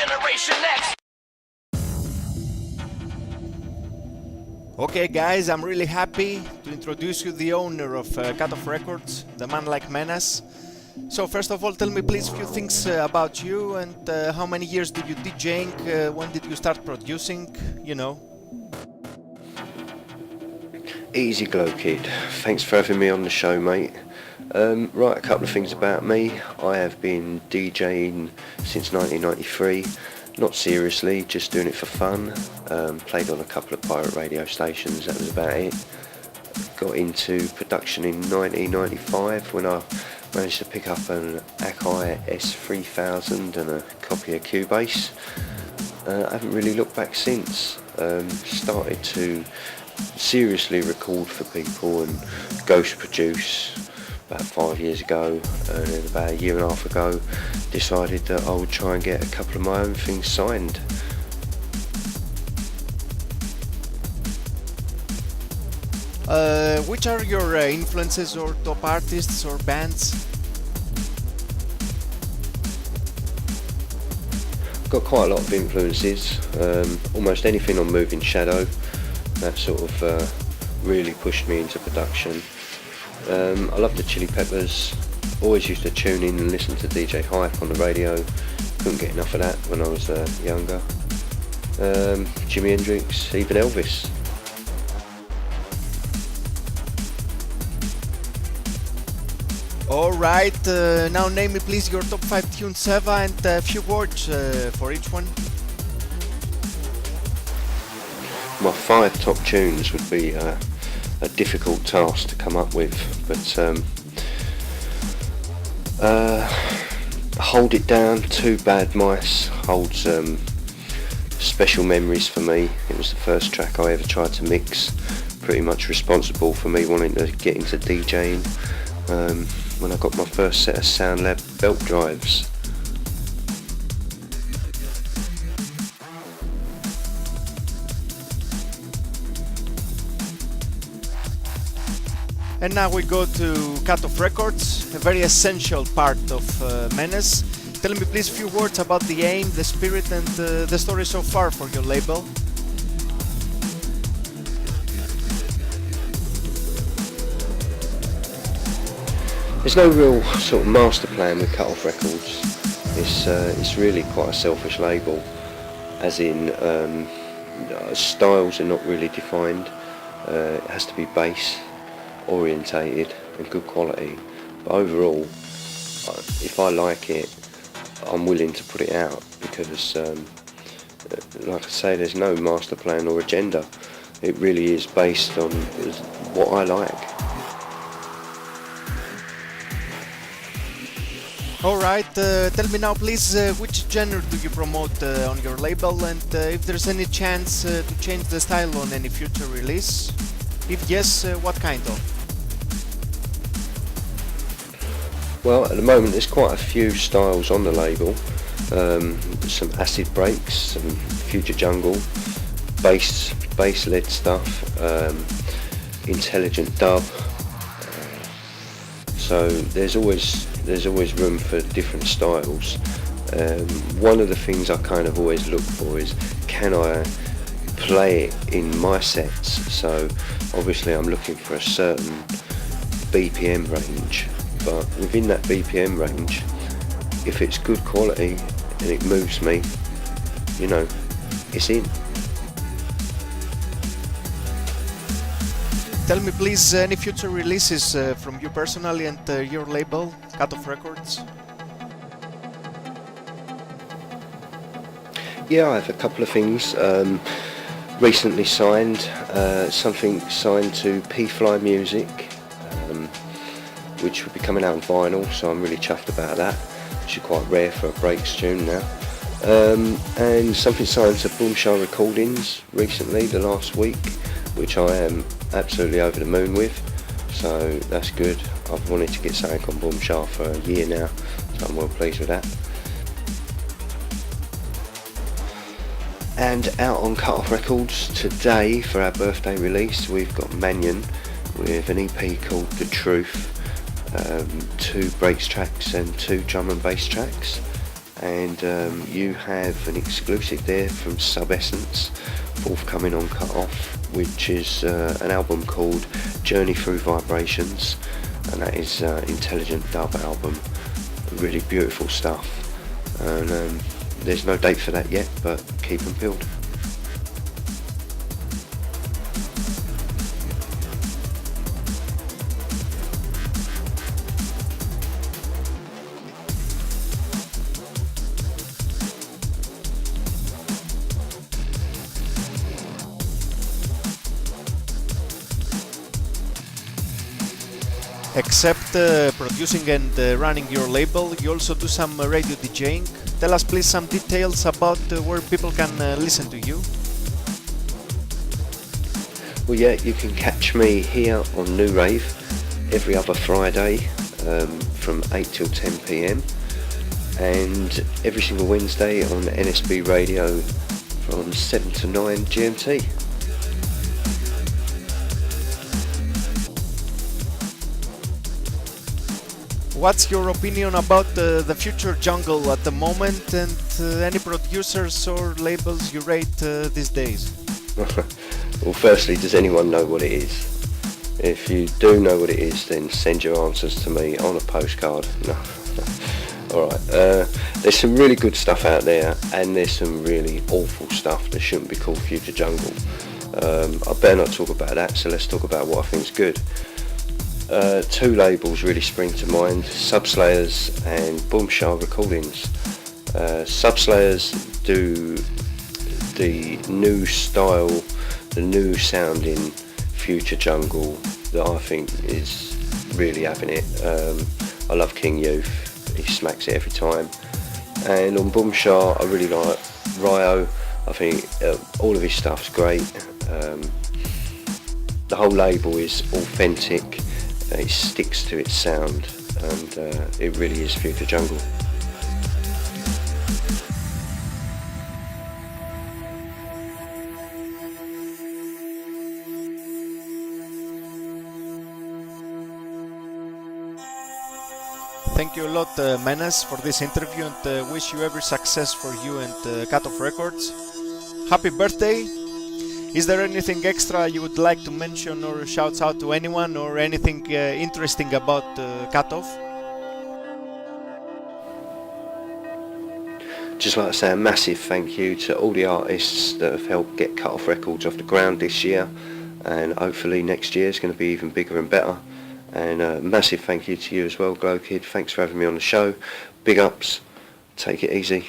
GenerationX. Okay guys, I'm really happy to introduce you the owner of KUT OFF RECORDS, the man like Menace. So first of all, tell me please a few things about you and how many years did you DJing, when did you start producing, you know. Easy GLOWKiD, thanks for having me on the show, mate. Right, a couple of things about me. I have been DJing since 1993, not seriously, just doing it for fun. Played on a couple of pirate radio stations, that was about it. Got into production in 1995 when I managed to pick up an Akai S3000 and a copy of Cubase. I haven't really looked back since. Started to seriously record for people and ghost produce about 5 years ago, and then about a year and a half ago decided that I would try and get a couple of my own things signed. Which are your influences or top artists or bands? Got quite a lot of influences, almost anything on Moving Shadow, that sort of really pushed me into production. I love the Chili Peppers, always used to tune in and listen to DJ Hype on the radio, couldn't get enough of that when I was younger. Jimi Hendrix, even Elvis. Alright, now name me please your top 5 tunes ever and a few words for each one. My 5 top tunes would be a difficult task to come up with, but Hold It Down, Two Bad Mice holds special memories for me. It was the first track I ever tried to mix, pretty much responsible for me wanting to get into DJing when I got my first set of SoundLab belt drives. And now we go to KUT OFF RECORDS, a very essential part of Menace. Tell me please a few words about the aim, the spirit and the story so far for your label. There's no real sort of master plan with KUT OFF RECORDS. It's really quite a selfish label, as in styles are not really defined. It has to be bass orientated and good quality, but overall if I like it I'm willing to put it out because like I say, there's no master plan or agenda. It really is based on what I like. Alright, tell me now please which genre do you promote on your label, and if there's any chance to change the style on any future release? If yes, what kind of? Well, at the moment there's quite a few styles on the label. Some acid breaks, some future jungle, bass-led stuff, intelligent dub. So there's always room for different styles. One of the things I kind of always look for is, can I play it in my sets? So obviously I'm looking for a certain BPM range, but within that BPM range, if it's good quality and it moves me, you know, it's in. Tell me please any future releases from you personally and your label, KUT OFF RECORDS? Yeah, I have a couple of things recently signed. Something signed to P-Fly Music, which will be coming out on vinyl, so I'm really chuffed about that, which is quite rare for a breaks tune now. And something signed to Boomshire Recordings recently, the last week, which I am absolutely over the moon with, so that's good. I've wanted to get something on Boomshire for a year now, so I'm well pleased with that. And out on KUT OFF RECORDS today for our birthday release, we've got Mannion with an EP called The Truth, 2 breaks tracks and 2 drum and bass tracks, and you have an exclusive there from Subessence, forthcoming on Cut Off, which is an album called Journey Through Vibrations, and that is intelligent dub album, really beautiful stuff, and there's no date for that yet, but keep them peeled. Except producing and running your label, you also do some radio DJing. Tell us please some details about where people can listen to you. Well, yeah, you can catch me here on nu-rave every other Friday from 8 till 10 p.m. and every single Wednesday on NSB Radio from 7 to 9 GMT. What's your opinion about the future jungle at the moment, and any producers or labels you rate these days? Well, firstly, does anyone know what it is? If you do know what it is, then send your answers to me on a postcard. No. Alright, there's some really good stuff out there, and there's some really awful stuff that shouldn't be called future jungle. I better not talk about that, so let's talk about what I think's good. Two labels really spring to mind, Subslayers and Boomshah Recordings. Subslayers do the new style, the new sounding future jungle that I think is really having it. I love King Youth, he smacks it every time. And on Boomshah I really like Ryo, I think all of his stuff's great. The whole label is authentic. It sticks to its sound, and it really is future jungle. Thank you a lot, Menace, for this interview, and wish you every success for you and KUT OFF Records. Happy birthday! Is there anything extra you would like to mention, or shouts out to anyone, or anything interesting about KUT OFF? Just like to say a massive thank you to all the artists that have helped get KUT OFF Records off the ground this year, and hopefully next year is going to be even bigger and better. And a massive thank you to you as well, GLOWKiD. Thanks for having me on the show. Big ups. Take it easy.